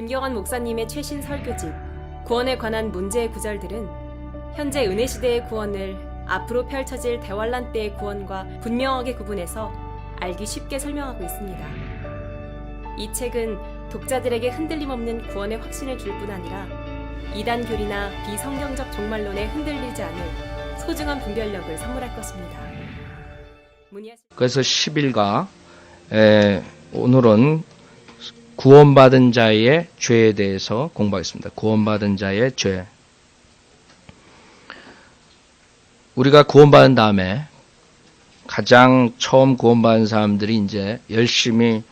김경환 목사님의 최신 설교집 구원에 관한 문제의 구절들은 현재 은혜시대의 구원을 앞으로 펼쳐질 대환란 때의 구원과 분명하게 구분해서 알기 쉽게 설명하고 있습니다. 이 책은 독자들에게 흔들림 없는 구원의 확신을 줄 뿐 아니라 이단 교리나 비성경적 종말론에 흔들리지 않을 소중한 분별력을 선물할 것입니다. 그래서 10일가 오늘은 구원받은 자의 죄에 대해서 공부하겠습니다. 구원받은 자의 죄. 우리가 구원받은 다음에 가장 처음 구원받은 사람들이 이제 열심히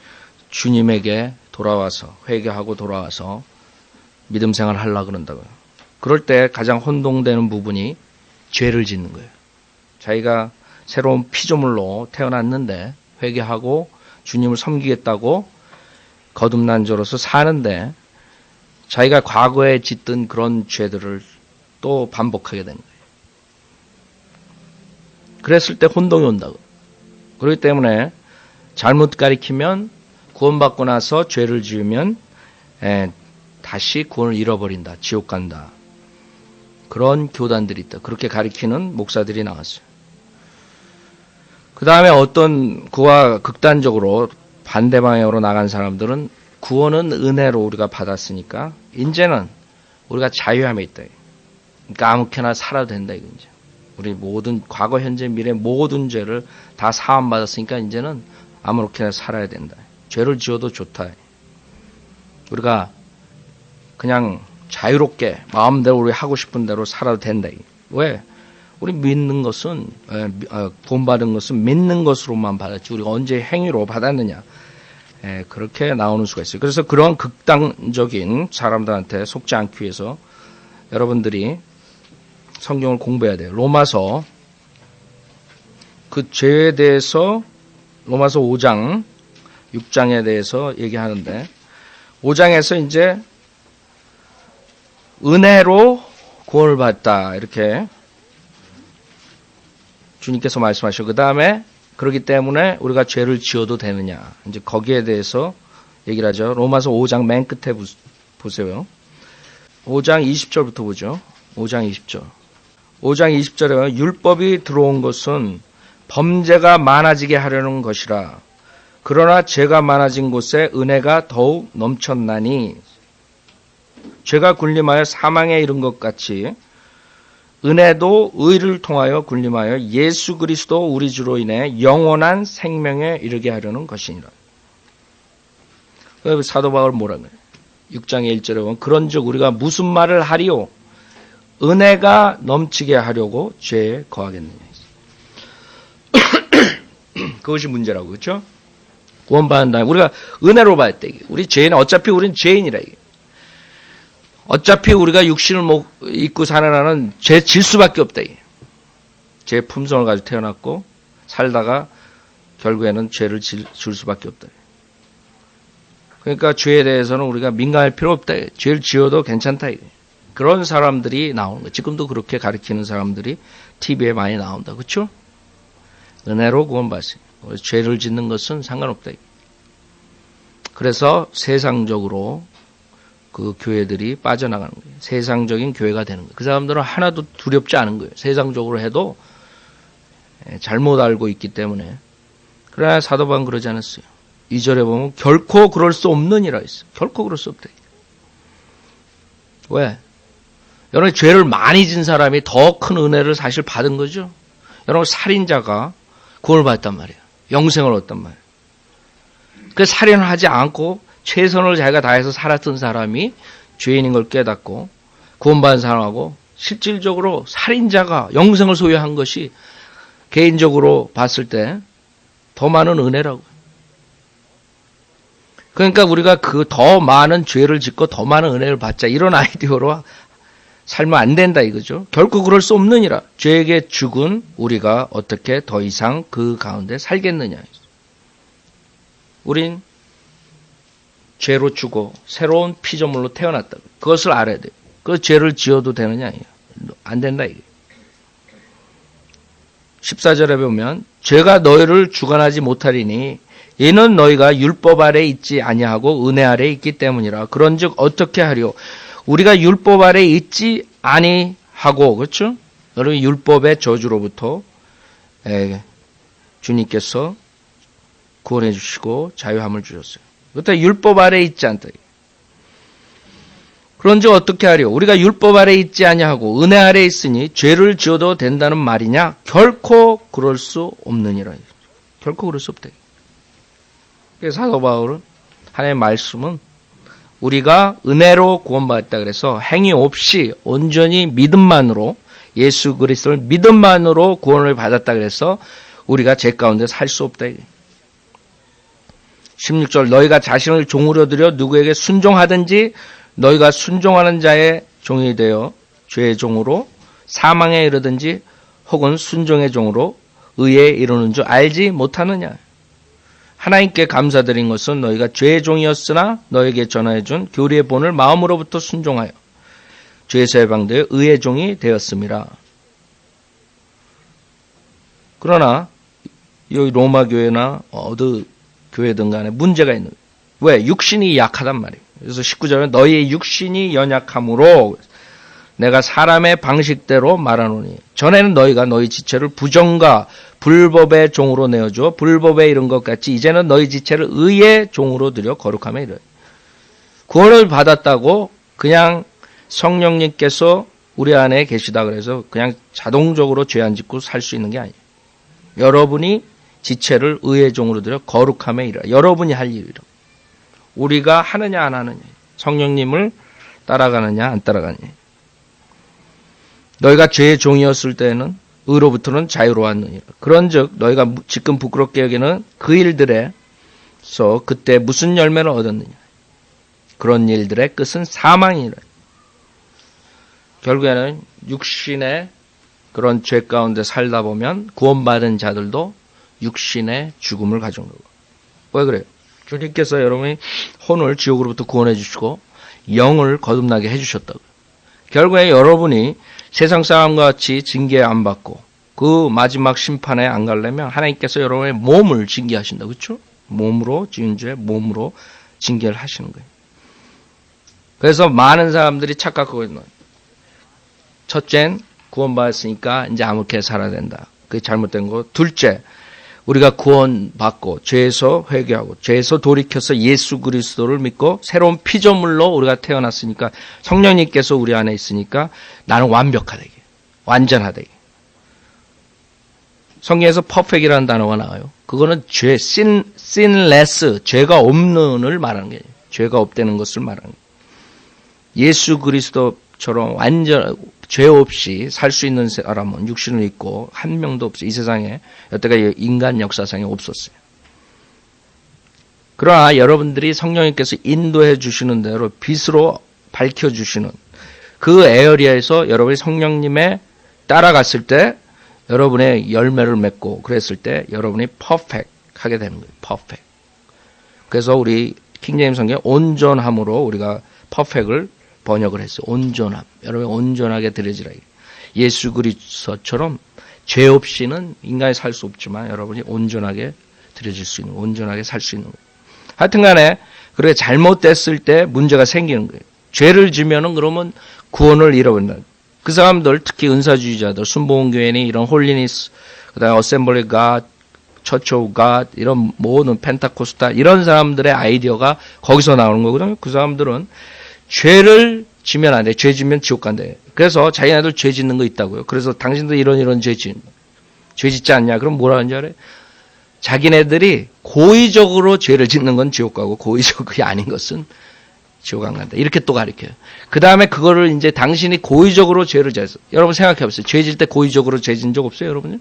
주님에게 돌아와서 회개하고 돌아와서 믿음 생활을 하려고 그런다고요. 그럴 때 가장 혼동되는 부분이 죄를 짓는 거예요. 자기가 새로운 피조물로 태어났는데 회개하고 주님을 섬기겠다고 거듭난 자로서 사는데 자기가 과거에 짓던 그런 죄들을 또 반복하게 되는 거예요. 그랬을 때 혼동이 온다고. 그렇기 때문에 잘못 가리키면 구원받고 나서 죄를 지으면 다시 구원을 잃어버린다. 지옥 간다. 그런 교단들이 있다. 그렇게 가리키는 목사들이 나왔어요. 그 다음에 어떤 그와 극단적으로 반대 방향으로 나간 사람들은 구원은 은혜로 우리가 받았으니까 이제는 우리가 자유함에 있다. 그러니까 아무렇게나 살아도 된다. 이거 이제. 우리 모든 과거, 현재, 미래 모든 죄를 다 사함받았으니까 이제는 아무렇게나 살아야 된다. 죄를 지어도 좋다. 우리가 그냥 자유롭게 마음대로 우리 하고 싶은 대로 살아도 된다. 왜? 우리 믿는 것은 구원받은 것은 믿는 것으로만 받았지 우리가 언제 행위로 받았느냐. 그렇게 나오는 수가 있어요. 그래서 그런 극단적인 사람들한테 속지 않기 위해서 여러분들이 성경을 공부해야 돼요. 로마서 그 죄에 대해서 로마서 5장, 6장에 대해서 얘기하는데 5장에서 이제 은혜로 구원을 받다 이렇게 주님께서 말씀하시고 그 다음에 그렇기 때문에 우리가 죄를 지어도 되느냐 이제 거기에 대해서 얘기를 하죠. 로마서 5장 맨 끝에 보세요. 5장 20절부터 보죠. 5장 20절. 5장 20절에 보면 율법이 들어온 것은 범죄가 많아지게 하려는 것이라. 그러나 죄가 많아진 곳에 은혜가 더욱 넘쳤나니 죄가 군림하여 사망에 이른 것 같이 은혜도 의를 통하여 군림하여 예수 그리스도 우리 주로 인해 영원한 생명에 이르게 하려는 것이니라. 사도 바울은 뭐라고 해요? 6장의 1절에 보면 그런즉 우리가 무슨 말을 하리요? 은혜가 넘치게 하려고 죄에 거하겠느냐. 그것이 문제라고 그렇죠? 구원받은 다음에 우리가 은혜로 받았다. 우리 죄인은 어차피 우리는 죄인이라 이게. 어차피 우리가 육신을 입고 사는 한은 죄 질 수밖에 없다. 죄 품성을 가지고 태어났고 살다가 결국에는 죄를 질 수밖에 없다. 그러니까 죄에 대해서는 우리가 민감할 필요 없다. 죄를 지어도 괜찮다. 그런 사람들이 나오는 거예요. 지금도 그렇게 가르치는 사람들이 TV에 많이 나온다. 그렇죠? 은혜로 구원받으세요. 죄를 짓는 것은 상관없다. 그래서 세상적으로 그 교회들이 빠져나가는 거예요. 세상적인 교회가 되는 거예요. 그 사람들은 하나도 두렵지 않은 거예요. 세상적으로 해도 잘못 알고 있기 때문에. 그러나 사도 바울은 그러지 않았어요. 2절에 보면 결코 그럴 수 없느니라 했어요. 결코 그럴 수 없다. 왜? 여러분 죄를 많이 진 사람이 더 큰 은혜를 사실 받은 거죠. 여러분 살인자가 구원을 받았단 말이에요. 영생을 얻었단 말이에요. 그 살인을 하지 않고 최선을 자기가 다해서 살았던 사람이 죄인인 걸 깨닫고 구원받은 사람하고 실질적으로 살인자가 영생을 소유한 것이 개인적으로 봤을 때 더 많은 은혜라고. 그러니까 우리가 그 더 많은 죄를 짓고 더 많은 은혜를 받자 이런 아이디어로 살면 안 된다 이거죠. 결코 그럴 수 없느니라. 죄에게 죽은 우리가 어떻게 더 이상 그 가운데 살겠느냐. 우린 죄로 죽어 새로운 피조물로 태어났다. 그것을 알아야 돼요. 그 죄를 지어도 되느냐? 안 된다 이게. 14절에 보면 죄가 너희를 주관하지 못하리니 이는 너희가 율법 아래 있지 아니하고 은혜 아래 있기 때문이라. 그런즉 어떻게 하리요? 우리가 율법 아래 있지 아니하고, 그렇죠? 여러분, 율법의 저주로부터 주님께서 구원해 주시고 자유함을 주셨어요. 그때 율법 아래 있지 않다. 그런즉 어떻게 하리요? 우리가 율법 아래 있지 아니하고 은혜 아래 있으니 죄를 지어도 된다는 말이냐? 결코 그럴 수 없느니라. 결코 그럴 수 없다. 그래서 사도 바울은 하나님의 말씀은 우리가 은혜로 구원받았다 그래서 행위 없이 온전히 믿음만으로, 예수 그리스도를 믿음만으로 구원을 받았다 그래서 우리가 죄 가운데 살 수 없다. 16절 너희가 자신을 종으로 들여 누구에게 순종하든지 너희가 순종하는 자의 종이 되어 죄의 종으로 사망에 이르든지 혹은 순종의 종으로 의에 이르는 줄 알지 못하느냐. 하나님께 감사드린 것은 너희가 죄의 종이었으나 너에게 전하여준 교리의 본을 마음으로부터 순종하여 죄에서 해방되어 의의 종이 되었음이라. 그러나 여기 로마 교회나 어느 교회든 간에 문제가 있는 거예요. 왜? 육신이 약하단 말이에요. 그래서 19절에 너희의 육신이 연약함으로 내가 사람의 방식대로 말하노니 전에는 너희가 너희 지체를 부정과 불법의 종으로 내어주어 불법에 이른 것 같이 이제는 너희 지체를 의의 종으로 들여 거룩함에 이르. 구원을 받았다고 그냥 성령님께서 우리 안에 계시다 그래서 그냥 자동적으로 죄 안 짓고 살 수 있는 게 아니에요. 여러분이 지체를 의의 종으로 들여 거룩함에 이르라. 여러분이 할 일이라. 우리가 하느냐 안 하느냐. 성령님을 따라가느냐 안 따라가느냐. 너희가 죄의 종이었을 때는 의로부터는 자유로웠느니라. 그런즉 너희가 지금 부끄럽게 여기는 그 일들에서 그때 무슨 열매를 얻었느냐. 그런 일들의 끝은 사망이라. 결국에는 육신의 그런 죄 가운데 살다 보면 구원받은 자들도 육신의 죽음을 가져온 거고. 왜 그래요? 주님께서 여러분이 혼을 지옥으로부터 구원해 주시고 영을 거듭나게 해 주셨다고. 결국에 여러분이 세상 사람과 같이 징계 안 받고 그 마지막 심판에 안 가려면 하나님께서 여러분의 몸을 징계하신다. 그렇죠? 몸으로 지은 죄 몸으로 징계를 하시는 거예요. 그래서 많은 사람들이 착각하고 있는 거예요. 첫째는 구원받았으니까 이제 아무렇게 살아야 된다. 그게 잘못된 거. 둘째, 우리가 구원받고 죄에서 회개하고 죄에서 돌이켜서 예수 그리스도를 믿고 새로운 피조물로 우리가 태어났으니까 성령님께서 우리 안에 있으니까 나는 완벽하되게, 완전하되게. 성경에서 perfect이라는 단어가 나와요. 그거는 죄, sinless, 죄가 없는을 말하는 거예요. 죄가 없다는 것을 말하는 거예요. 예수 그리스도처럼 완전 죄 없이 살 수 있는 사람은 육신을 입고 한 명도 없어요. 이 세상에 여태까지 인간 역사상에 없었어요. 그러나 여러분들이 성령님께서 인도해 주시는 대로 빛으로 밝혀주시는 그 에어리아에서 여러분이 성령님에 따라갔을 때 여러분의 열매를 맺고 그랬을 때 여러분이 퍼펙트 하게 되는 거예요. 퍼펙트. 그래서 우리 킹제임 성경에 온전함으로 우리가 퍼펙트를 번역을 했어요. 온전함. 여러분이 온전하게 드려지라. 예수 그리스도처럼 죄 없이는 인간이 살 수 없지만 여러분이 온전하게 드려질 수 있는, 온전하게 살 수 있는 거예요. 하여튼 간에 그렇게 잘못됐을 때 문제가 생기는 거예요. 죄를 지면은 그러면 구원을 잃어버린다. 그 사람들, 특히 은사주의자들, 순복음교회니 이런 홀리니스, 그 다음에 어셈블리 갓, 처치 오브 갓, 이런 모든 펜타코스타, 이런 사람들의 아이디어가 거기서 나오는 거거든요. 그 사람들은 죄를 지면 안 돼. 죄 지면 지옥 간대. 그래서 자기네들 죄 짓는 거 있다고요. 그래서 당신도 이런 죄 짓지 않냐? 그럼 뭐라 하는지 알아요? 자기네들이 고의적으로 죄를 짓는 건 지옥 가고 고의적이 아닌 것은 지옥 안 간다. 이렇게 또 가르쳐요. 그 다음에 그거를 이제 당신이 고의적으로 죄를 졌어. 여러분 생각해 보세요. 죄 질 때 고의적으로 죄 진 적 없어요, 여러분요?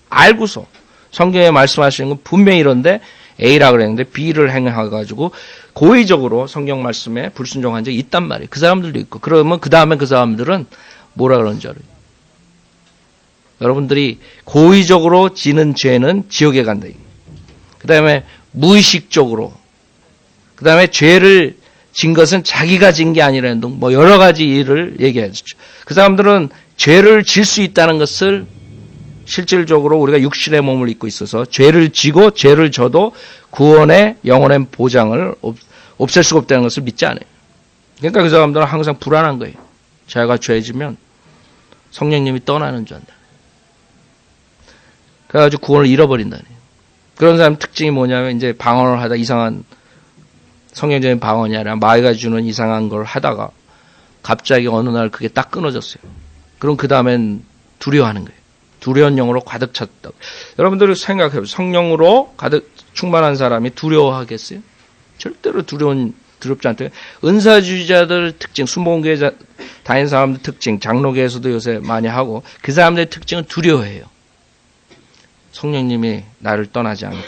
알고서. 성경에 말씀하시는 건 분명히 이런데 A라 그랬는데 B를 행해가지고 고의적으로 성경 말씀에 불순종한 적이 있단 말이에요. 그 사람들도 있고. 그러면 그 다음에 그 사람들은 뭐라 그러는지 알아요? 여러분들이 고의적으로 지는 죄는 지옥에 간다. 그 다음에 무의식적으로. 그 다음에 죄를 진 것은 자기가 진 게 아니라는 등 뭐 여러 가지 일을 얘기하죠. 그 사람들은 죄를 질 수 있다는 것을 실질적으로 우리가 육신의 몸을 입고 있어서 죄를 지고 죄를 져도 구원의 영원한 보장을 없앨 수가 없다는 것을 믿지 않아요. 그러니까 그 사람들은 항상 불안한 거예요. 자기가 죄지면 성령님이 떠나는 줄 안다. 그래가지고 구원을 잃어버린다니. 그런 사람 특징이 뭐냐면 이제 방언을 하다 이상한 성경적인 방언이 아니라 마귀가 주는 이상한 걸 하다가 갑자기 어느 날 그게 딱 끊어졌어요. 그럼 그 다음엔 두려워하는 거예요. 두려운 영으로 가득 찼다. 여러분들이 생각해요. 성령으로 가득 충만한 사람이 두려워하겠어요? 절대로 두렵지 않대요. 은사주의자들 특징, 순복음교회 다니는 사람들 특징, 장로교에서도 요새 많이 하고 그 사람들의 특징은 두려워해요. 성령님이 나를 떠나지 않을까.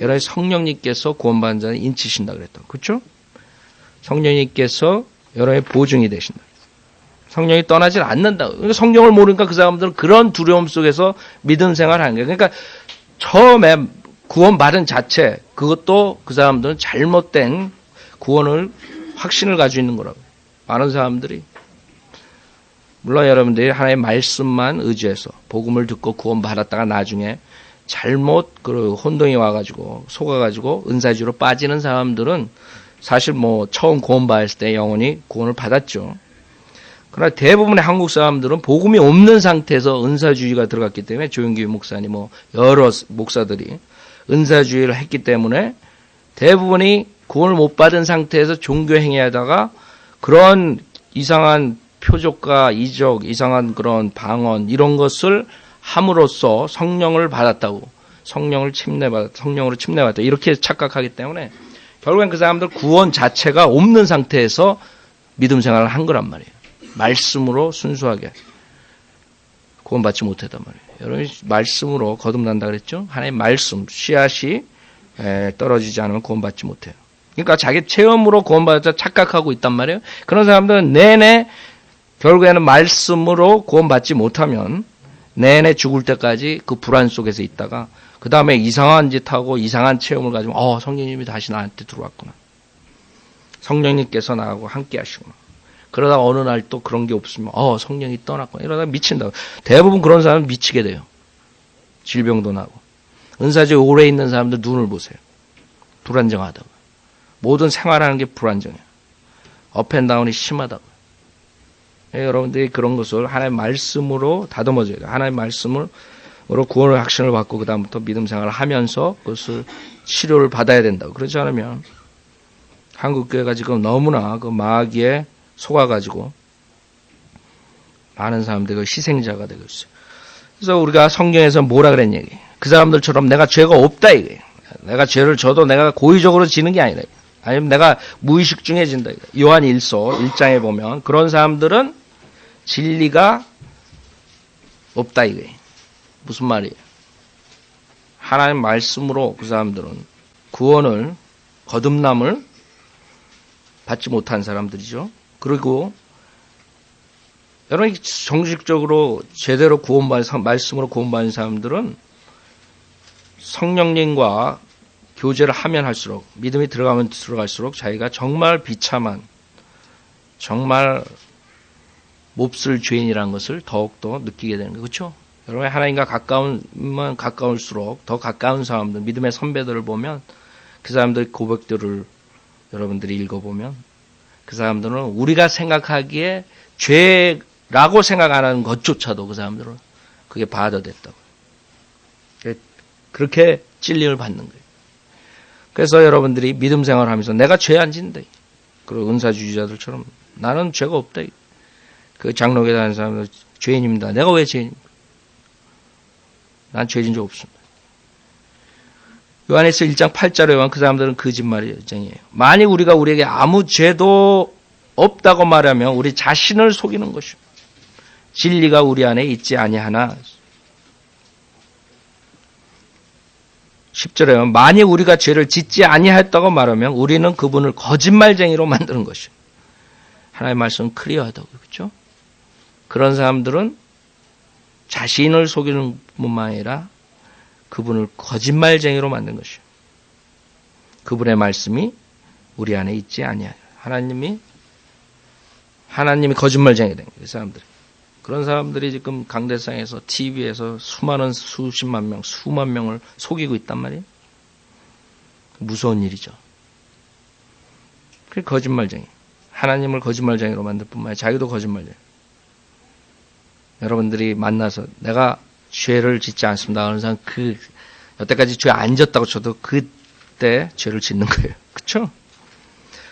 여러분 성령님께서 구원받은 자는 인치신다 그랬다. 그렇죠? 성령님께서 여러분의 보증이 되신다. 성령이 떠나질 않는다. 그러니까 성령을 모르니까 그 사람들은 그런 두려움 속에서 믿음 생활을 하는 거예요. 그러니까 처음에 구원받은 자체, 그것도 그 사람들은 잘못된 구원을, 확신을 가지고 있는 거라고. 많은 사람들이. 물론 여러분들이 하나님의 말씀만 의지해서 복음을 듣고 구원받았다가 나중에 잘못 그 혼동이 와가지고 속아가지고 은사주로 빠지는 사람들은 사실 뭐 처음 구원받았을 때 영원히 구원을 받았죠. 그러나 대부분의 한국 사람들은 복음이 없는 상태에서 은사주의가 들어갔기 때문에 조용기 목사님 뭐 여러 목사들이 은사주의를 했기 때문에 대부분이 구원을 못 받은 상태에서 종교 행위하다가 그런 이상한 표적과 이적, 이상한 그런 방언 이런 것을 함으로써 성령을 받았다고 성령으로 침례받았다 이렇게 착각하기 때문에 결국엔 그 사람들 구원 자체가 없는 상태에서 믿음 생활을 한 거란 말이에요. 말씀으로 순수하게 구원받지 못했단 말이에요. 여러분 말씀으로 거듭난다 그랬죠? 하나님의 말씀, 씨앗이 떨어지지 않으면 구원받지 못해요. 그러니까 자기 체험으로 구원받았다 착각하고 있단 말이에요. 그런 사람들은 내내 결국에는 말씀으로 구원받지 못하면 내내 죽을 때까지 그 불안 속에서 있다가 그 다음에 이상한 짓 하고 이상한 체험을 가지고 성령님이 다시 나한테 들어왔구나. 성령님께서 나하고 함께 하시구나. 그러다가 어느 날 또 그런 게 없으면 성령이 떠났구나. 이러다가 미친다고. 대부분 그런 사람은 미치게 돼요. 질병도 나고. 은사주에 오래 있는 사람들 눈을 보세요. 불안정하다고. 모든 생활하는 게 불안정해요. 업앤다운이 심하다고. 여러분들이 그런 것을 하나님의 말씀으로 다듬어줘야 돼요. 하나님의 말씀으로 구원의 확신을 받고 그 다음부터 믿음 생활을 하면서 그것을 치료를 받아야 된다고. 그렇지 않으면 한국교회가 지금 너무나 그 마귀에 속아가지고 많은 사람들이 희생자가 되고 있어요. 그래서 우리가 성경에서 뭐라 그랬냐. 그 사람들처럼 내가 죄가 없다 이거예요. 내가 죄를 져도 내가 고의적으로 지는 게 아니라 아니면 내가 무의식 중에 진다. 요한 1서 1장에 보면 그런 사람들은 진리가 없다 이거예요. 무슨 말이에요? 하나님 말씀으로 그 사람들은 구원을 거듭남을 받지 못한 사람들이죠. 그리고 여러분이 정식적으로 제대로 구원받은 말씀으로 구원받은 사람들은 성령님과 교제를 하면 할수록 믿음이 들어가면 들어갈수록 자기가 정말 비참한 정말 몹쓸 죄인이라는 것을 더욱더 느끼게 되는 거죠. 그렇죠? 여러분 하나님과 가까우면 가까울수록 더 가까운 사람들 믿음의 선배들을 보면 그 사람들의 고백들을 여러분들이 읽어보면 그 사람들은 우리가 생각하기에 죄라고 생각 안 하는 것조차도 그 사람들은 그게 받아들였다고. 그렇게 찔림을 받는 거예요. 그래서 여러분들이 믿음 생활하면서 내가 죄 안 진다. 그리고 은사주의자들처럼 나는 죄가 없다. 그 장로교에 다니는 사람들 죄인입니다. 내가 왜 죄인입니까? 난 죄진 적 없습니다. 요한에서 1장 8절에 보면 그 사람들은 거짓말이에요. 만약 우리가 우리에게 아무 죄도 없다고 말하면 우리 자신을 속이는 것이고 진리가 우리 안에 있지 아니하나. 10절에 보면 만약 우리가 죄를 짓지 아니하였다고 말하면 우리는 그분을 거짓말쟁이로 만드는 것이고 하나님의 말씀은 클리어하다고. 그렇죠? 그런 사람들은 자신을 속이는 뿐만 아니라 그분을 거짓말쟁이로 만든 것이요. 그분의 말씀이 우리 안에 있지 아니하여. 하나님이 거짓말쟁이 된 거예요. 그 사람들이. 그런 사람들이 지금 강대상에서 TV에서 수많은 수십만 명, 수만 명을 속이고 있단 말이에요. 무서운 일이죠. 그게 거짓말쟁이. 하나님을 거짓말쟁이로 만들 뿐만 아니라 자기도 거짓말쟁이. 여러분들이 만나서 내가 죄를 짓지 않습니다 하는 사람 여태까지 죄 안 졌다고 쳐도 그때 죄를 짓는 거예요. 그렇죠?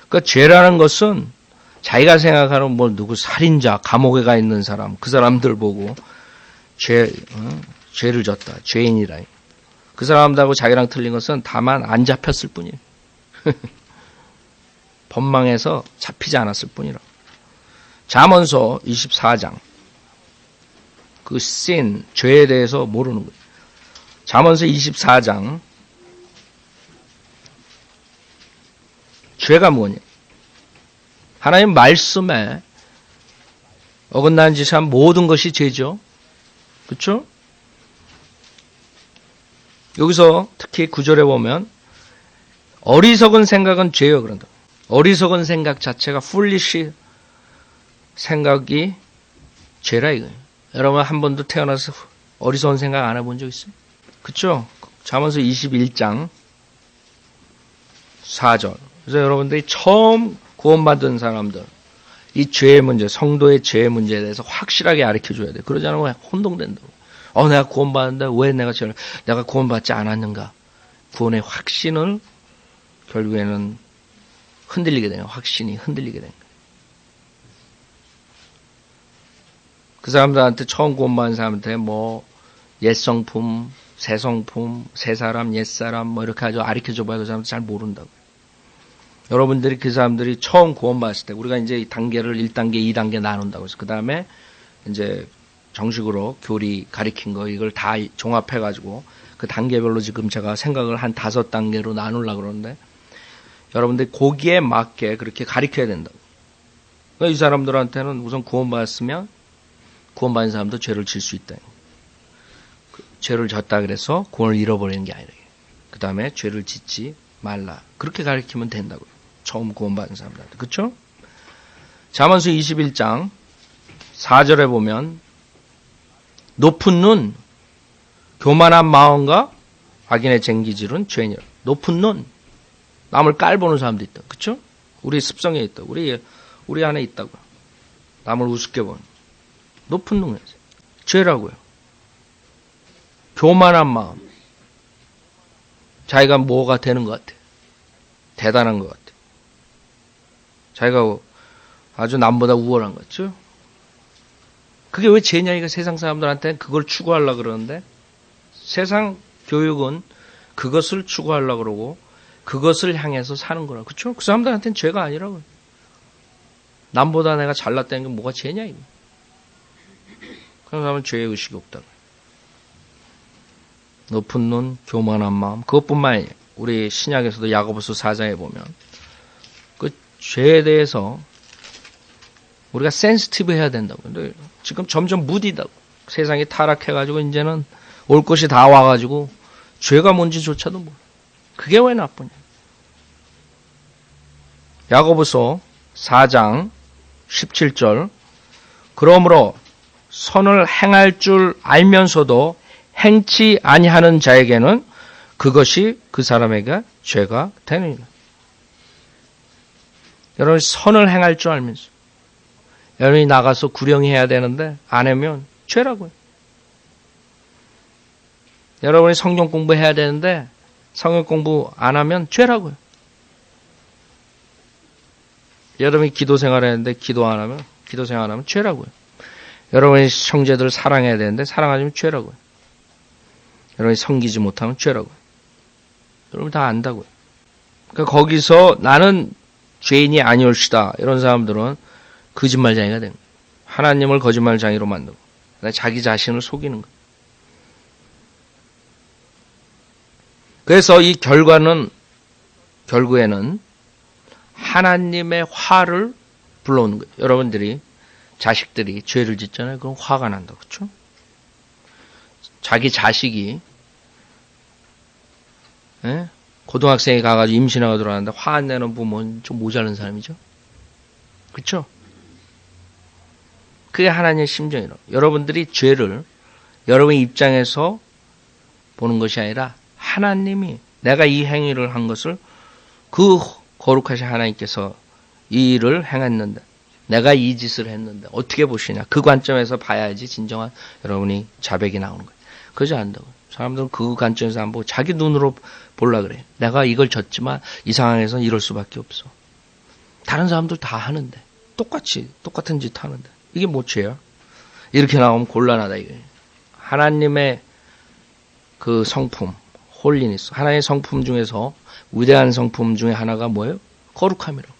그러니까 죄라는 것은 자기가 생각하는 뭐 누구 살인자, 감옥에 가 있는 사람, 그 사람들 보고 죄를 졌다, 죄인이라. 그 사람들하고 자기랑 틀린 것은 다만 안 잡혔을 뿐이에요. 법망에서 잡히지 않았을 뿐이라. 잠언서 24장. 그 sin, 죄에 대해서 모르는 거예요. 잠언서 24장. 죄가 뭐냐? 하나님 말씀에 어긋난 짓을 한 모든 것이 죄죠. 그렇죠? 여기서 특히 9절에 보면 어리석은 생각은 죄요 그런다. 어리석은 생각 자체가 foolish 생각이 죄라 이거예요. 여러분 한 번도 태어나서 어리석은 생각 안 해본 적 있어요? 그렇죠? 잠언서 21장 4절. 그래서 여러분들이 처음 구원받은 사람들 이 죄의 문제, 성도의 죄의 문제에 대해서 확실하게 가르쳐줘야 돼. 그러지 않으면 혼동된다고. 내가 구원받는데 왜 내가 구원받지 않았는가? 구원의 확신을 결국에는 흔들리게 되는 확신이 흔들리게 되는 거예요. 그 사람들한테 처음 구원받은 사람한테 뭐 옛성품, 새성품, 새사람, 옛사람 뭐 이렇게 아주 가르쳐줘봐야 그 사람들 잘 모른다고. 여러분들이 그 사람들이 처음 구원받았을 때 우리가 이제 단계를 1단계, 2단계 나눈다고 해서 그 다음에 이제 정식으로 교리 가르친 거 이걸 다 종합해가지고 그 단계별로 지금 제가 생각을 한 5단계로 나누려고 그러는데 여러분들이 거기에 맞게 그렇게 가르쳐야 된다고. 그러니까 이 사람들한테는 우선 구원받았으면 구원받은 사람도 죄를 질 수 있다. 죄를 졌다 그래서 구원을 잃어버리는 게 아니라 그 다음에 죄를 짓지 말라. 그렇게 가르치면 된다고요. 처음 구원받은 사람들한테. 그렇죠? 잠언서 21장 4절에 보면 높은 눈, 교만한 마음과 악인의 쟁기질은 죄니라. 높은 눈, 남을 깔보는 사람도 있다. 그렇죠? 우리 습성에 있다. 우리 안에 있다고요. 남을 우습게 보는. 높은 눈, 죄라고요. 교만한 마음. 자기가 뭐가 되는 것 같아. 대단한 것 같아. 자기가 아주 남보다 우월한 것 같죠? 그게 왜 죄냐? 이거 세상 사람들한테는 그걸 추구하려고 그러는데 세상 교육은 그것을 추구하려고 그러고 그것을 향해서 사는 거라. 그렇죠? 그 사람들한테는 죄가 아니라고요. 남보다 내가 잘났다는 게 뭐가 죄냐 이거. 그런 사람은 죄의 의식이 없다고요. 높은 눈, 교만한 마음. 그것뿐만 아니에요. 우리 신약에서도 야고보서 4장에 보면 그 죄에 대해서 우리가 센시티브 해야 된다고. 근데 지금 점점 무디다고. 세상이 타락해가지고 이제는 올 것이 다 와가지고 죄가 뭔지조차도 몰라. 그게 왜 나쁘냐. 야고보서 4장 17절. 그러므로 선을 행할 줄 알면서도 행치 아니하는 자에게는 그것이 그 사람에게 죄가 되느니라. 여러분 선을 행할 줄 알면서 여러분이 나가서 구령해야 되는데 안 하면 죄라고요. 여러분이 성경 공부해야 되는데 성경 공부 안 하면 죄라고요. 여러분이 기도 생활해야 되는데 기도 생활 안 하면 죄라고요. 여러분이 형제들을 사랑해야 되는데 사랑하지 않으면 죄라고요. 여러분이 섬기지 못하면 죄라고요. 여러분 다 안다고요. 그러니까 거기서 나는 죄인이 아니올시다. 이런 사람들은 거짓말쟁이가 됩니다. 하나님을 거짓말쟁이로 만들고 자기 자신을 속이는 거예요. 그래서 이 결국에는 하나님의 화를 불러오는 거예요. 여러분들이 자식들이 죄를 짓잖아요. 그럼 화가 난다. 그렇죠? 자기 자식이 고등학생이 가가지고 임신하고 들어왔는데 화 안 내는 부모는 좀 모자란 사람이죠. 그렇죠? 그게 하나님의 심정이라고. 여러분들이 죄를 여러분의 입장에서 보는 것이 아니라 하나님이 내가 이 행위를 한 것을 그 거룩하신 하나님께서 이 일을 행했는데 내가 이 짓을 했는데 어떻게 보시냐. 그 관점에서 봐야지 진정한 여러분이 자백이 나오는 거예요. 그러지 않는다고. 사람들은 그 관점에서 안 보고 자기 눈으로 보려 그래. 내가 이걸 졌지만 이 상황에서는 이럴 수밖에 없어. 다른 사람들 다 하는데 똑같은 짓 하는데 이게 뭐 죄야? 이렇게 나오면 곤란하다 이거예요. 하나님의 그 성품, 홀리니스, 하나님의 성품 중에서 위대한 성품 중에 하나가 뭐예요? 거룩함이라고.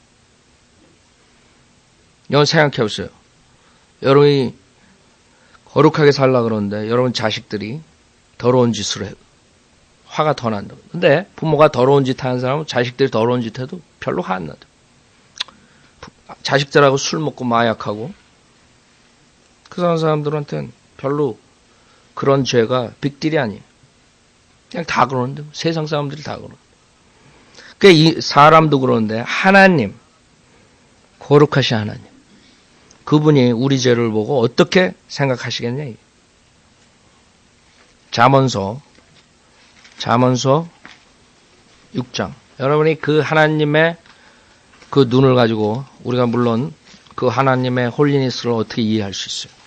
여러분 생각해 보세요. 여러분이 거룩하게 살라 그러는데 여러분 자식들이 더러운 짓을 해요. 화가 더 난다. 근데 부모가 더러운 짓 하는 사람은 자식들이 더러운 짓 해도 별로 화 안 나죠. 자식들하고 술 먹고 마약하고 그 사람들한테는 별로 그런 죄가 빅딜이 아니에요. 그냥 다 그러는데 세상 사람들이 다 그러는데. 그러니까 이 사람도 그러는데 하나님, 거룩하신 하나님, 그분이 우리 죄를 보고 어떻게 생각하시겠냐. 잠언서 6장. 여러분이 그 하나님의 그 눈을 가지고 우리가 물론 그 하나님의 홀리니스를 어떻게 이해할 수 있어요.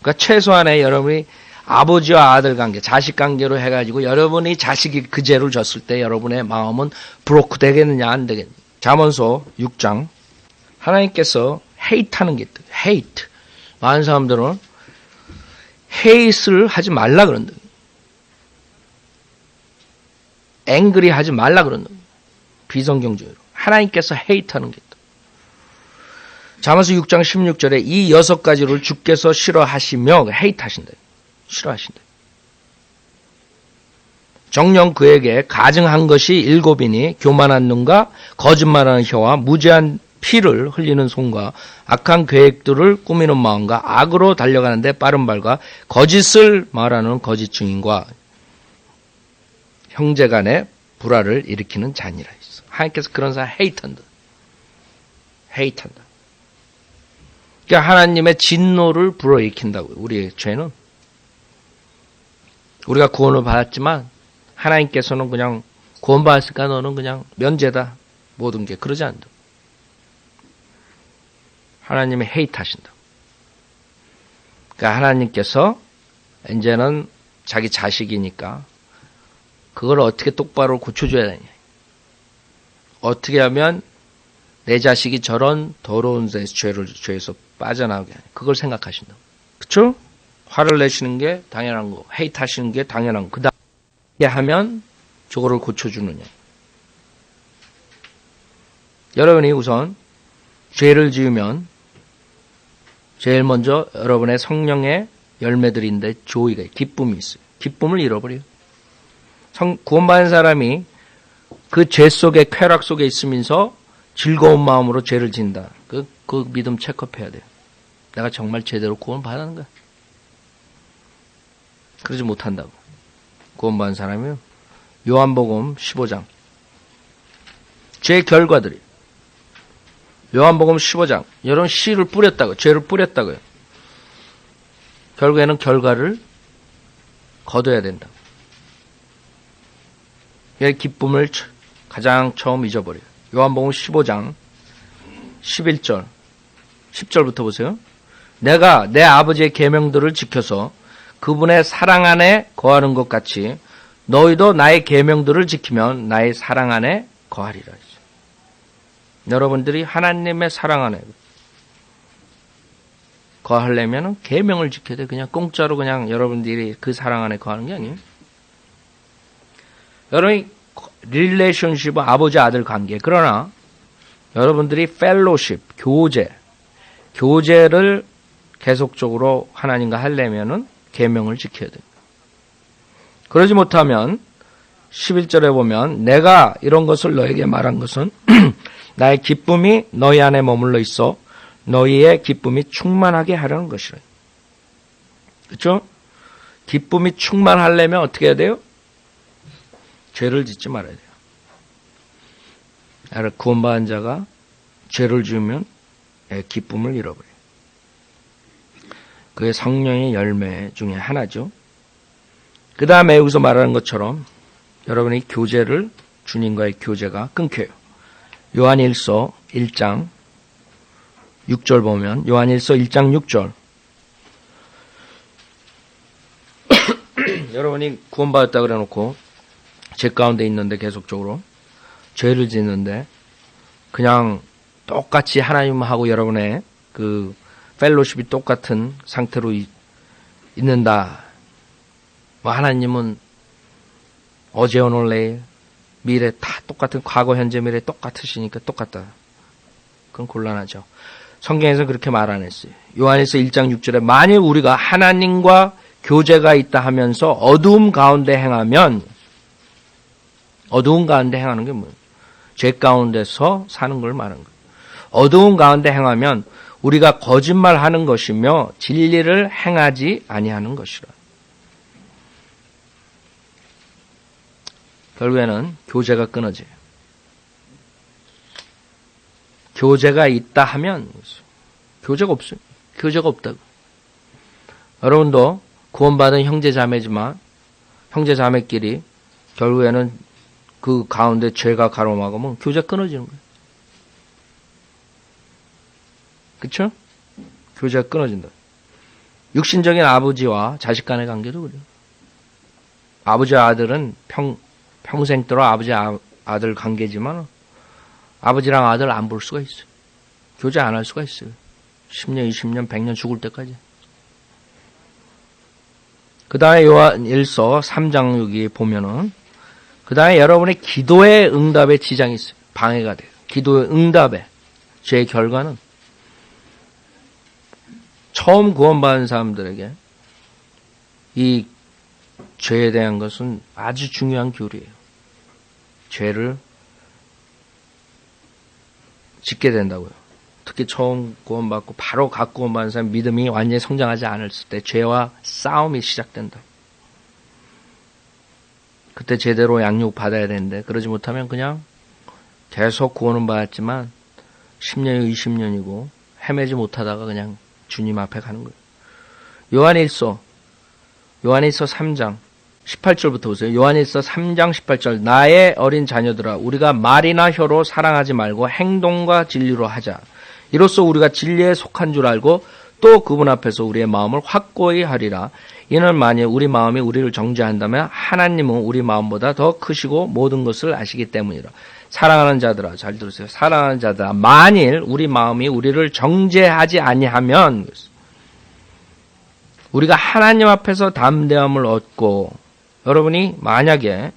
그러니까 최소한의 여러분이 아버지와 아들 관계, 자식 관계로 해가지고 여러분이 자식이 그 죄를 졌을 때 여러분의 마음은 브로크 되겠느냐 안 되겠느냐. 잠언서 6장. 하나님께서 헤이트하는 게 있다. 헤이트. 많은 사람들은 헤이트를 하지 말라 그런다. 앵그리 하지 말라 그런다. 비성경적으로. 하나님께서 헤이트하는 게 있다. 잠언서 6장 16절에 이 6가지를 주께서 싫어하시며 헤이트하신다. 싫어하신다. 정녕 그에게 가증한 것이 7이니 교만한 눈과 거짓말하는 혀와 무죄한 피를 흘리는 손과 악한 계획들을 꾸미는 마음과 악으로 달려가는데 빠른 발과 거짓을 말하는 거짓 증인과 형제간의 불화를 일으키는 잔이라 했어. 하나님께서 그런 사람 헤이트한다. 헤이트한다. 그러니까 하나님의 진노를 불어일으킨다고요. 우리의 죄는. 우리가 구원을 받았지만 하나님께서는 그냥 구원받았으니까 너는 그냥 면제다. 모든 게 그러지 않는다. 하나님이 헤이트하신다. 그러니까 하나님께서 이제는 자기 자식이니까 그걸 어떻게 똑바로 고쳐줘야 되냐. 어떻게 하면 내 자식이 저런 더러운 죄에서 빠져나오게 하냐. 그걸 생각하신다. 그렇죠? 화를 내시는 게 당연한 거, 헤이트하시는 게 당연한 거. 그다음에 하면 저거를 고쳐주느냐. 여러분이 우선 죄를 지으면 제일 먼저 여러분의 성령의 열매들인데 조이가 기쁨이 있어요. 기쁨을 잃어버려요. 구원받은 사람이 그 죄 속에 쾌락 속에 있으면서 즐거운 마음으로 죄를 진다. 그 믿음 체크해야 돼요. 내가 정말 제대로 구원받았는 거야. 그러지 못한다고. 구원받은 사람이요. 요한복음 15장. 죄 결과들이. 요한복음 15장. 여러분 씨를 뿌렸다고. 죄를 뿌렸다고요. 결국에는 결과를 거둬야 된다. 기쁨을 가장 처음 잊어버려요. 요한복음 15장 11절 10절부터 보세요. 내가 내 아버지의 계명들을 지켜서 그분의 사랑 안에 거하는 것 같이 너희도 나의 계명들을 지키면 나의 사랑 안에 거하리라. 여러분들이 하나님의 사랑 안에 거하려면 계명을 지켜야 돼. 그냥 공짜로 그냥 여러분들이 그 사랑 안에 거하는 게 아니에요. 여러분이 릴레이션십은 아버지 아들 관계. 그러나 여러분들이 펠로십, 교제를 계속적으로 하나님과 하려면은 계명을 지켜야 돼요. 그러지 못하면 11절에 보면 내가 이런 것을 너에게 말한 것은 나의 기쁨이 너희 안에 머물러 있어 너희의 기쁨이 충만하게 하려는 것이라. 그렇죠? 기쁨이 충만하려면 어떻게 해야 돼요? 죄를 짓지 말아야 돼요. 구원받은 자가 죄를 지으면 기쁨을 잃어버려요. 그의 성령의 열매 중에 하나죠. 그 다음에 여기서 말하는 것처럼 여러분이 교제를, 주님과의 교제가 끊겨요. 요한일서 1장 6절 보면, 요한일서 1장 6절. 여러분이 구원받았다 그래 놓고 죄 가운데 있는데 계속적으로 죄를 짓는데 그냥 똑같이 하나님하고 여러분의 그 펠로십이 똑같은 상태로 있는다. 뭐 하나님은 어제 오늘 내일 미래 다 똑같은, 과거 현재 미래 똑같으시니까 똑같다. 그건 곤란하죠. 성경에서 그렇게 말 안 했어요. 요한일서 1장 6절에 만일 우리가 하나님과 교제가 있다 하면서 어두움 가운데 행하면, 어두움 가운데 행하는 게 뭐예요? 죄 가운데서 사는 걸 말하는 거예요. 어두움 가운데 행하면 우리가 거짓말하는 것이며 진리를 행하지 아니하는 것이라. 결국에는 교제가 끊어져요. 교제가 있다 하면 교제가 없어요. 교제가 없다고. 여러분도 구원받은 형제 자매지만 형제 자매끼리 결국에는 그 가운데 죄가 가로막으면 교제가 끊어지는 거예요. 그렇죠? 교제가 끊어진다. 육신적인 아버지와 자식 간의 관계도 그래요. 아버지와 아들은 평생도록 아버지 아들 관계지만 아버지랑 아들 안 볼 수가 있어요. 교제 안 할 수가 있어요. 10년, 20년, 100년 죽을 때까지. 그 다음에 요한일서 3장 여기 보면은 그 다음에 여러분의 기도의 응답에 지장이 있어요. 방해가 돼요. 기도의 응답에. 죄의 결과는 처음 구원받은 사람들에게 이 죄에 대한 것은 아주 중요한 교리예요. 죄를 짓게 된다고요. 특히 처음 구원받고 바로 각 구원받은 사람 믿음이 완전히 성장하지 않았을 때 죄와 싸움이 시작된다. 그때 제대로 양육 받아야 되는데 그러지 못하면 그냥 계속 구원은 받았지만 10년이고 20년이고 헤매지 못하다가 그냥 주님 앞에 가는 거예요. 요한일서 3장 18절부터 보세요. 요한일서 3장 18절. 나의 어린 자녀들아 우리가 말이나 혀로 사랑하지 말고 행동과 진리로 하자. 이로써 우리가 진리에 속한 줄 알고 또 그분 앞에서 우리의 마음을 확고히 하리라. 이는 만일 우리 마음이 우리를 정죄한다면 하나님은 우리 마음보다 더 크시고 모든 것을 아시기 때문이라. 사랑하는 자들아, 잘 들으세요. 사랑하는 자들아, 만일 우리 마음이 우리를 정죄하지 아니하면 우리가 하나님 앞에서 담대함을 얻고 여러분이 만약에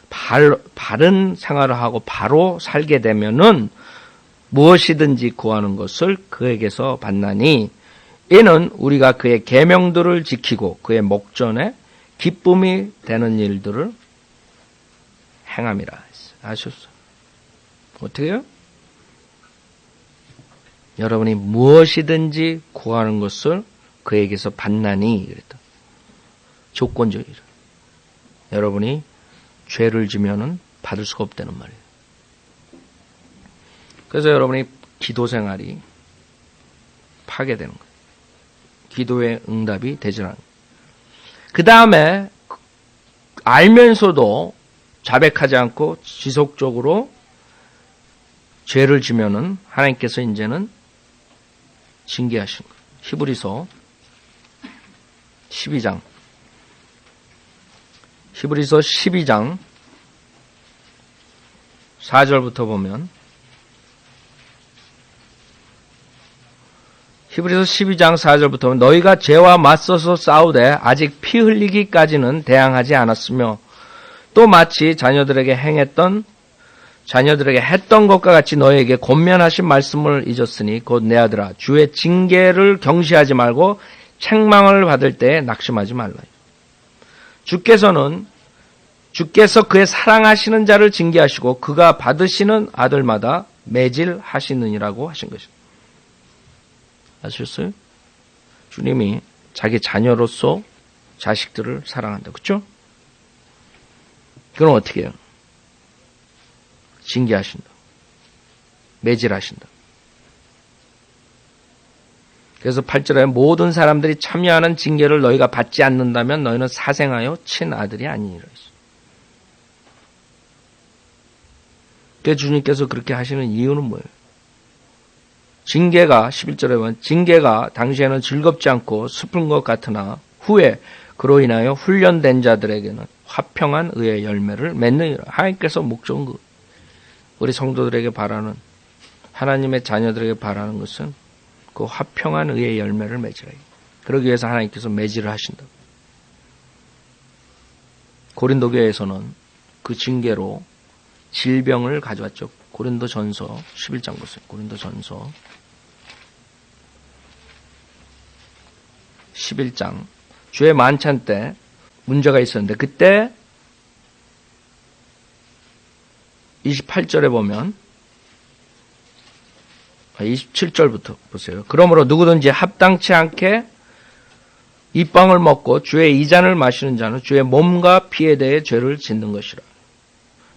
바른 생활을 하고 바로 살게 되면은 무엇이든지 구하는 것을 그에게서 받나니 이는 우리가 그의 계명들을 지키고 그의 목전에 기쁨이 되는 일들을 행함이라. 아셨어요? 어떻게 해요? 여러분이 무엇이든지 구하는 것을 그에게서 받나니 그랬다. 조건적이라. 여러분이 죄를 지면은 받을 수가 없다는 말이에요. 그래서 여러분이 기도 생활이 파괴되는 거예요. 기도의 응답이 되지 않아요. 그 다음에 알면서도 자백하지 않고 지속적으로 죄를 지면은 하나님께서 이제는 징계하신 거예요. 히브리서 12장 4절부터 보면 히브리서 12장 4절부터 보면 너희가 죄와 맞서서 싸우되 아직 피 흘리기까지는 대항하지 않았으며 또 마치 자녀들에게 했던 것과 같이 너희에게 권면하신 말씀을 잊었으니 곧 내 아들아 주의 징계를 경시하지 말고 책망을 받을 때에 낙심하지 말라. 주께서 그의 사랑하시는 자를 징계하시고 그가 받으시는 아들마다 매질하시느니라고 하신 것입니다. 아셨어요? 주님이 자기 자녀로서 자식들을 사랑한다. 그렇죠? 그럼 어떻게 해요? 징계하신다. 매질하신다. 그래서 8절에 모든 사람들이 참여하는 징계를 너희가 받지 않는다면 너희는 사생하여 친아들이 아니니라. 그래서 주님께서 그렇게 하시는 이유는 뭐예요? 징계가 11절에 보면 징계가 당시에는 즐겁지 않고 슬픈 것 같으나 후에 그로 인하여 훈련된 자들에게는 화평한 의의 열매를 맺느니라. 하나님께서 목적은 우리 성도들에게 바라는 하나님의 자녀들에게 바라는 것은 그 화평한 의의 열매를 맺으라. 그러기 위해서 하나님께서 매질을 하신다. 고린도 교회에서는 그 징계로 질병을 가져왔죠. 고린도전서 11장 보세요. 고린도전서 11장 주의 만찬 때 문제가 있었는데 그때 28절에 보면 27절부터 보세요. 그러므로 누구든지 합당치 않게 이 빵을 먹고 주의 이 잔을 마시는 자는 주의 몸과 피에 대해 죄를 짓는 것이라.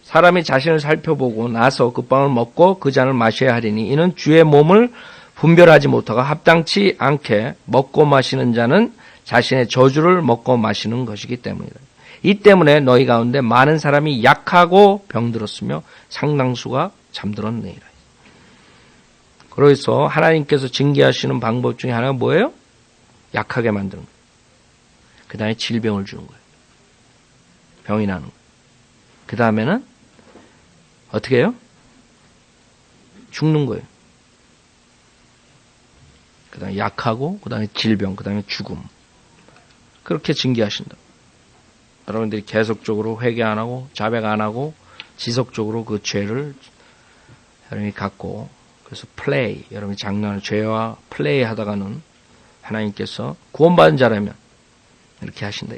사람이 자신을 살펴보고 나서 그 빵을 먹고 그 잔을 마셔야 하리니 이는 주의 몸을 분별하지 못하고 합당치 않게 먹고 마시는 자는 자신의 저주를 먹고 마시는 것이기 때문이다. 이 때문에 너희 가운데 많은 사람이 약하고 병들었으며 상당수가 잠들었느니라. 그래서 하나님께서 징계하시는 방법 중에 하나가 뭐예요? 약하게 만드는 거예요. 그 다음에 질병을 주는 거예요. 병이 나는 거예요. 그 다음에는 어떻게 해요? 죽는 거예요. 그 다음에 약하고, 그 다음에 질병, 그 다음에 죽음. 그렇게 징계하신다. 여러분들이 계속적으로 회개 안 하고, 자백 안 하고, 지속적으로 그 죄를 여러분이 갖고, 그래서 여러분이 장난을, 죄와 플레이 하다가는 하나님께서 구원받은 자라면 이렇게 하신다.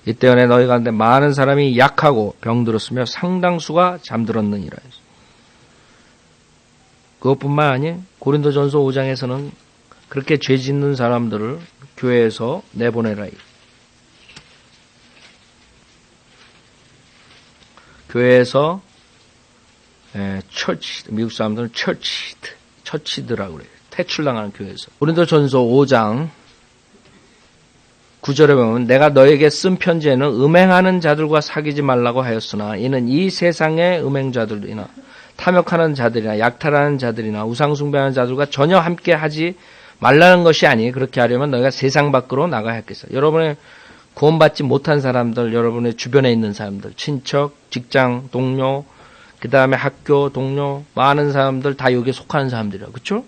이 때문에 너희 가운데 많은 사람이 약하고 병들었으며 상당수가 잠들었느니라. 그것뿐만 아니에요. 고린도전서 5장에서는 그렇게 죄 짓는 사람들을 교회에서 내보내라. 교회에서 미국 사람들은 처치드라고 그래요. 퇴출당하는 교회에서. 고린도전서 5장 9절에 보면 내가 너에게 쓴 편지에는 음행하는 자들과 사귀지 말라고 하였으나 이는 이 세상의 음행자들이나 탐욕하는 자들이나 약탈하는 자들이나 우상숭배하는 자들과 전혀 함께 하지 말라는 것이 아니 그렇게 하려면 너희가 세상 밖으로 나가야 했겠어. 여러분의 구원받지 못한 사람들, 여러분의 주변에 있는 사람들, 친척, 직장, 동료, 그 다음에 학교, 동료, 많은 사람들 다 여기에 속하는 사람들이라. 그렇죠?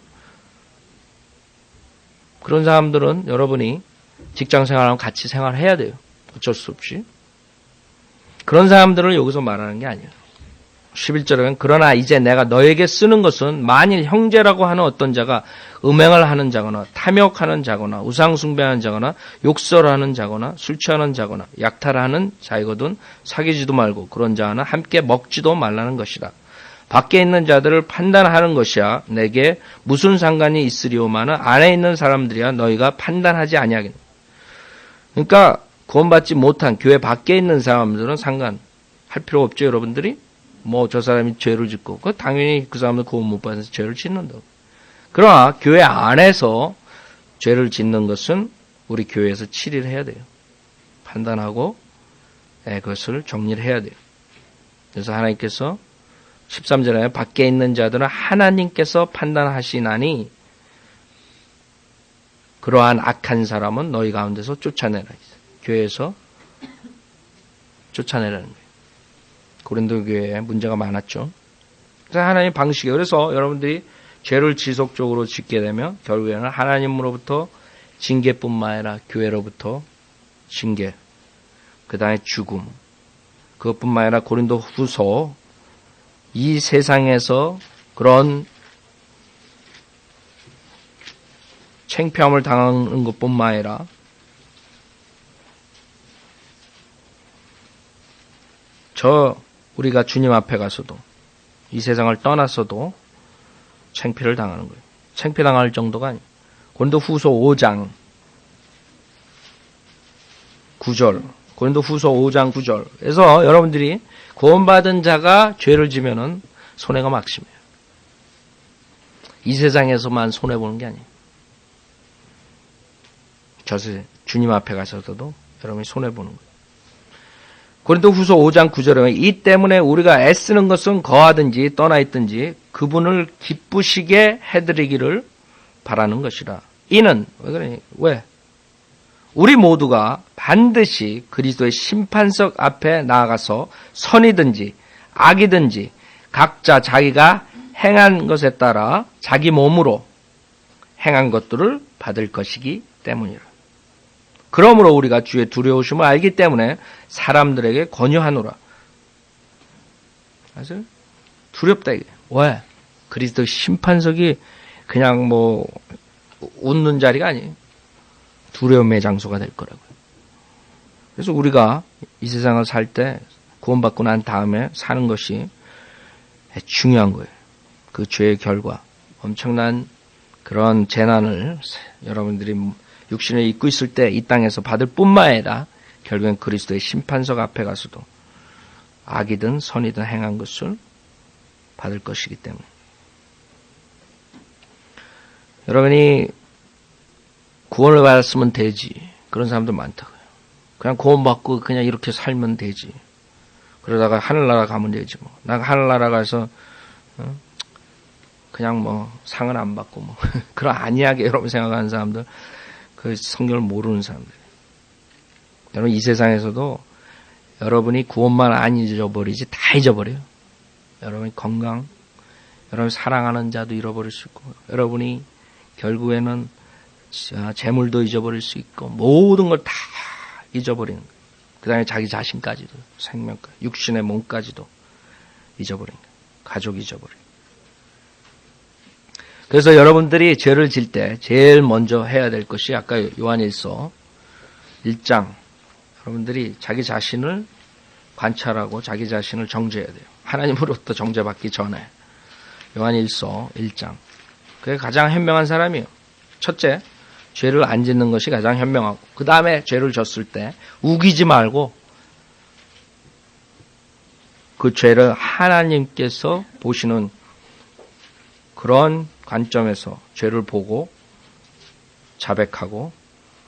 그런 사람들은 여러분이 직장 생활하면 같이 생활해야 돼요. 어쩔 수 없이. 그런 사람들을 여기서 말하는 게 아니에요. 11절에는 그러나 이제 내가 너에게 쓰는 것은 만일 형제라고 하는 어떤 자가 음행을 하는 자거나 탐욕하는 자거나 우상숭배하는 자거나 욕설하는 자거나 술 취하는 자거나 약탈하는 자이거든 사귀지도 말고 그런 자와는 함께 먹지도 말라는 것이다. 밖에 있는 자들을 판단하는 것이야 내게 무슨 상관이 있으리오마는 안에 있는 사람들이야 너희가 판단하지 아니하겠노. 그러니까 구원받지 못한 교회 밖에 있는 사람들은 상관할 필요 없죠. 여러분들이 뭐 저 사람이 죄를 짓고 당연히 그 사람은 구원 못 받아서 죄를 짓는다고. 그러나 교회 안에서 죄를 짓는 것은 우리 교회에서 치리를 해야 돼요. 판단하고 그것을 정리를 해야 돼요. 그래서 하나님께서 13절에 밖에 있는 자들은 하나님께서 판단하시나니 그러한 악한 사람은 너희 가운데서 쫓아내라. 교회에서 쫓아내라는 거예요. 고린도 교회에 문제가 많았죠. 그래서 하나님 방식이에요. 그래서 여러분들이 죄를 지속적으로 짓게 되면 결국에는 하나님으로부터 징계뿐만 아니라 교회로부터 징계, 그 다음에 죽음, 그것뿐만 아니라 고린도 후서 이 세상에서 그런 창피함을 당하는 것뿐만 아니라 우리가 주님 앞에 가서도 이 세상을 떠나서도 창피를 당하는 거예요. 창피당할 정도가 아니에요. 고린도 후서 5장 9절 고린도 후서 5장 9절 그래서 여러분들이 구원받은 자가 죄를 지면은 손해가 막심해요. 이 세상에서만 손해보는 게 아니에요. 저세 주님 앞에 가서도 여러분이 손해보는 거예요. 고린도후서 5장 9절에 보면 이 때문에 우리가 애쓰는 것은 거하든지 떠나 있든지 그분을 기쁘시게 해드리기를 바라는 것이라. 이는 왜 그러니? 왜? 우리 모두가 반드시 그리스도의 심판석 앞에 나아가서 선이든지 악이든지 각자 자기가 행한 것에 따라 자기 몸으로 행한 것들을 받을 것이기 때문이라. 그러므로 우리가 주의 두려우심을 알기 때문에 사람들에게 권유하노라. 아세요? 두렵다 이게. 왜? 그리스도 심판석이 그냥 뭐 웃는 자리가 아니에요. 두려움의 장소가 될 거라고요. 그래서 우리가 이 세상을 살 때 구원받고 난 다음에 사는 것이 중요한 거예요. 그 죄의 결과, 엄청난 그런 재난을 여러분들이 육신을 입고 있을 때 이 땅에서 받을 뿐만 아니라 결국엔 그리스도의 심판석 앞에 가서도 악이든 선이든 행한 것을 받을 것이기 때문에. 여러분이 구원을 받았으면 되지. 그런 사람들 많다고요. 그냥 구원받고 그냥 이렇게 살면 되지. 그러다가 하늘나라 가면 되지 뭐. 나 하늘나라 가서 그냥 뭐 상은 안 받고 뭐 그런 안이하게 여러분 생각하는 사람들, 그 성경을 모르는 사람들. 여러분 이 세상에서도 여러분이 구원만 안 잊어버리지 다 잊어버려요. 여러분이 건강, 여러분 사랑하는 자도 잃어버릴 수 있고, 여러분이 결국에는 재물도 잊어버릴 수 있고, 모든 걸 다 잊어버리는 거예요. 그 다음에 자기 자신까지도, 생명까지, 육신의 몸까지도 잊어버리는 거예요. 가족 잊어버리고. 그래서 여러분들이 죄를 질 때 제일 먼저 해야 될 것이 아까 요한일서 1장, 여러분들이 자기 자신을 관찰하고 자기 자신을 정죄해야 돼요. 하나님으로부터 정죄받기 전에. 요한일서 1장. 그게 가장 현명한 사람이에요. 첫째, 죄를 안 짓는 것이 가장 현명하고, 그 다음에 죄를 졌을 때 우기지 말고 그 죄를 하나님께서 보시는 그런 관점에서 죄를 보고 자백하고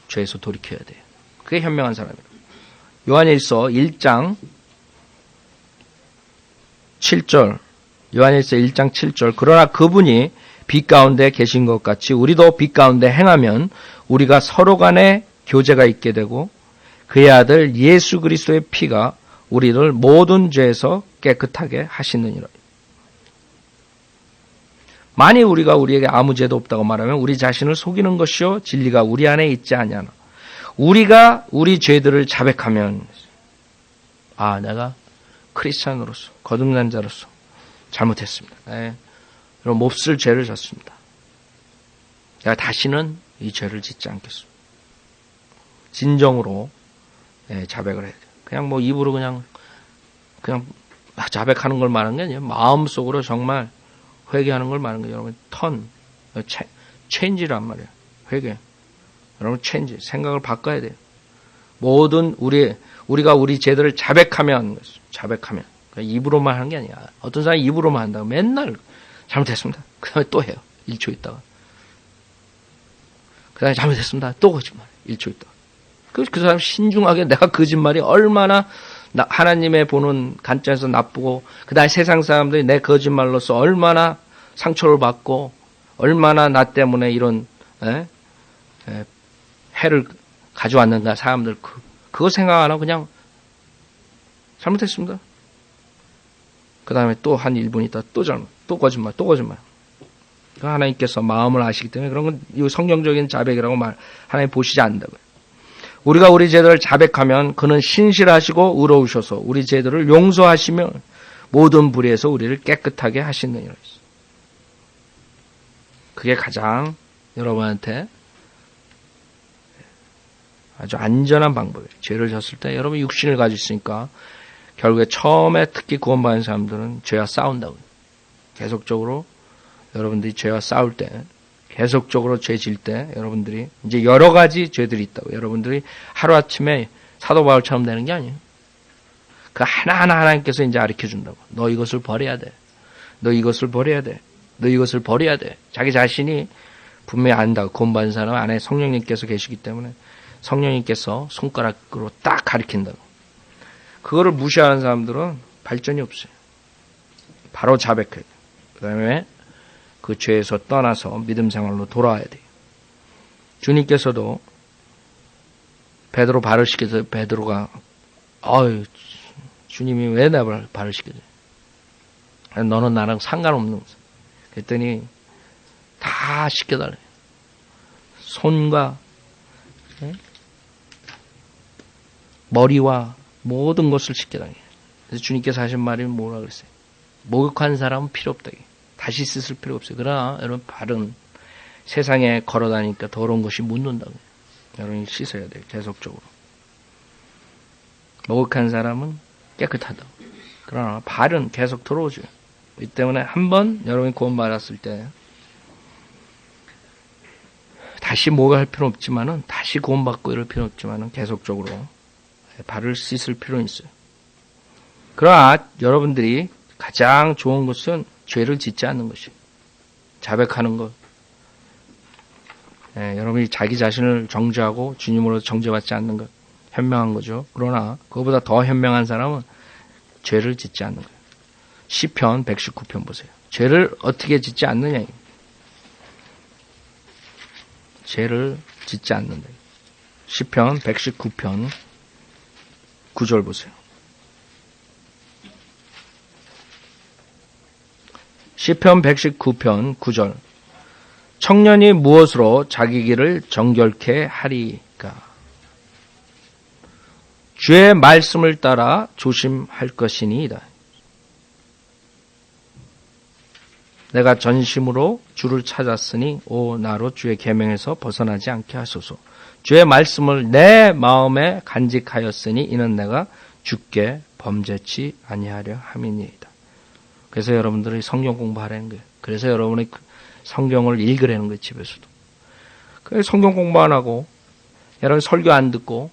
죄에서 돌이켜야 돼요. 그게 현명한 사람이에요. 요한일서 1장 7절, 요한일서 1장 7절, 그러나 그분이 빛 가운데 계신 것 같이 우리도 빛 가운데 행하면 우리가 서로 간에 교제가 있게 되고 그의 아들 예수 그리스도의 피가 우리를 모든 죄에서 깨끗하게 하시느니라. 만일 우리가 우리에게 아무 죄도 없다고 말하면 우리 자신을 속이는 것이요 진리가 우리 안에 있지 아니하나. 우리가 우리 죄들을 자백하면, 아, 내가 크리스찬으로서, 거듭난 자로서 잘못했습니다. 네. 그럼 몹쓸 죄를 졌습니다. 내가 다시는 이 죄를 짓지 않겠습니다. 진정으로 자백을 해야 돼요. 그냥 뭐 입으로 그냥 자백하는 걸 말하는 게 아니에요. 마음속으로 정말 회개하는 걸 말하는 거예요. 여러분 체인지란 말이에요. 회개. 여러분 체인지, 생각을 바꿔야 돼요. 모든 우리가 우리 죄들을 자백하면 입으로만 하는 게 아니야. 어떤 사람이 입으로만 한다고 맨날 잘못했습니다. 그 다음에 또 해요. 1초 있다가. 그 다음에 잘못했습니다. 또 거짓말. 1초 있다가. 그 사람 신중하게 내가 거짓말이 얼마나 하나님의 보는 관점에서 나쁘고, 그 다음에 세상 사람들이 내 거짓말로서 얼마나 상처를 받고, 얼마나 나 때문에 이런 해를 가져왔는가, 사람들. 그거 생각 안 하고 그냥 잘못했습니다. 그 다음에 또 한 1분 있다 또 거짓말. 하나님께서 마음을 아시기 때문에 그런 건 이 성경적인 자백이라고 하나님 보시지 않는다고요. 우리가 우리 죄들을 자백하면 그는 신실하시고 의로우셔서 우리 죄들을 용서하시며 모든 불의에서 우리를 깨끗하게 하시느니라. 그게 가장 여러분한테 아주 안전한 방법이에요. 죄를 졌을 때 여러분 육신을 가지고 있으니까 결국에 처음에 특히 구원받은 사람들은 죄와 싸운다고요. 계속적으로 여러분들이 죄와 싸울 때, 계속적으로 죄 질 때 여러분들이 이제 여러 가지 죄들이 있다고. 여러분들이 하루아침에 사도 바울처럼 되는 게 아니에요. 그 하나하나 하나님께서 이제 가르쳐 준다고. 너 이것을 버려야 돼. 너 이것을 버려야 돼. 너 이것을 버려야 돼. 자기 자신이 분명히 안다. 구원받은 사람 안에 성령님께서 계시기 때문에 성령님께서 손가락으로 딱 가리킨다고. 그거를 무시하는 사람들은 발전이 없어요. 바로 자백해야 돼요. 그 다음에 그 죄에서 떠나서 믿음 생활로 돌아와야 돼요. 주님께서도 베드로 발을 시켜서 베드로가 주님이 왜 나 발을 시켜줘? 너는 나랑 상관없는 거죠. 그랬더니 다 시켜달래요. 손과 머리와 모든 것을 시켜달래요. 그래서 주님께서 하신 말이 뭐라 그랬어요? 목욕한 사람은 필요 없다. 다시 씻을 필요 없어요. 그러나 여러분 발은 세상에 걸어다니니까 더러운 것이 묻는다고요. 여러분이 씻어야 돼요. 계속적으로. 목욕한 사람은 깨끗하다고. 그러나 발은 계속 들어오죠. 이 때문에 한번 여러분이 구원받았을 때 다시 목욕할 필요는 없지만은 다시 구원받고 이럴 필요는 없지만은 계속적으로 발을 씻을 필요는 있어요. 그러나 여러분들이 가장 좋은 것은 죄를 짓지 않는 것이에요. 자백하는 것. 여러분이 자기 자신을 정죄하고 주님으로 정죄받지 않는 것. 현명한 거죠. 그러나 그거보다 더 현명한 사람은 죄를 짓지 않는 거예요. 시편 119편 보세요. 죄를 어떻게 짓지 않느냐. 죄를 짓지 않는다. 시편 119편 9절 보세요. 시편 119편 9절. 청년이 무엇으로 자기 길을 정결케 하리까? 주의 말씀을 따라 조심할 것이니이다. 내가 전심으로 주를 찾았으니 오 나로 주의 계명에서 벗어나지 않게 하소서. 주의 말씀을 내 마음에 간직하였으니 이는 내가 주께 범죄치 아니하려 함이니이다. 그래서 여러분들이 성경 공부하라는 거예요. 그래서 여러분이 성경을 읽으라는 거예요. 집에서도. 그래서 성경 공부 안 하고 여러분 설교 안 듣고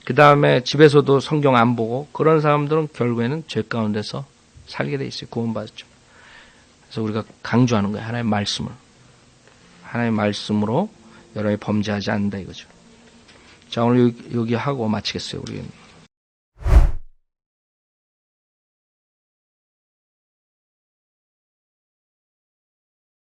그 다음에 집에서도 성경 안 보고 그런 사람들은 결국에는 죄 가운데서 살게 돼 있어요. 구원받았죠. 그래서 우리가 강조하는 거예요. 하나님의 말씀을. 하나님의 말씀으로 여러분이 범죄하지 않는다 이거죠. 자, 오늘 여기 하고 마치겠어요. 우리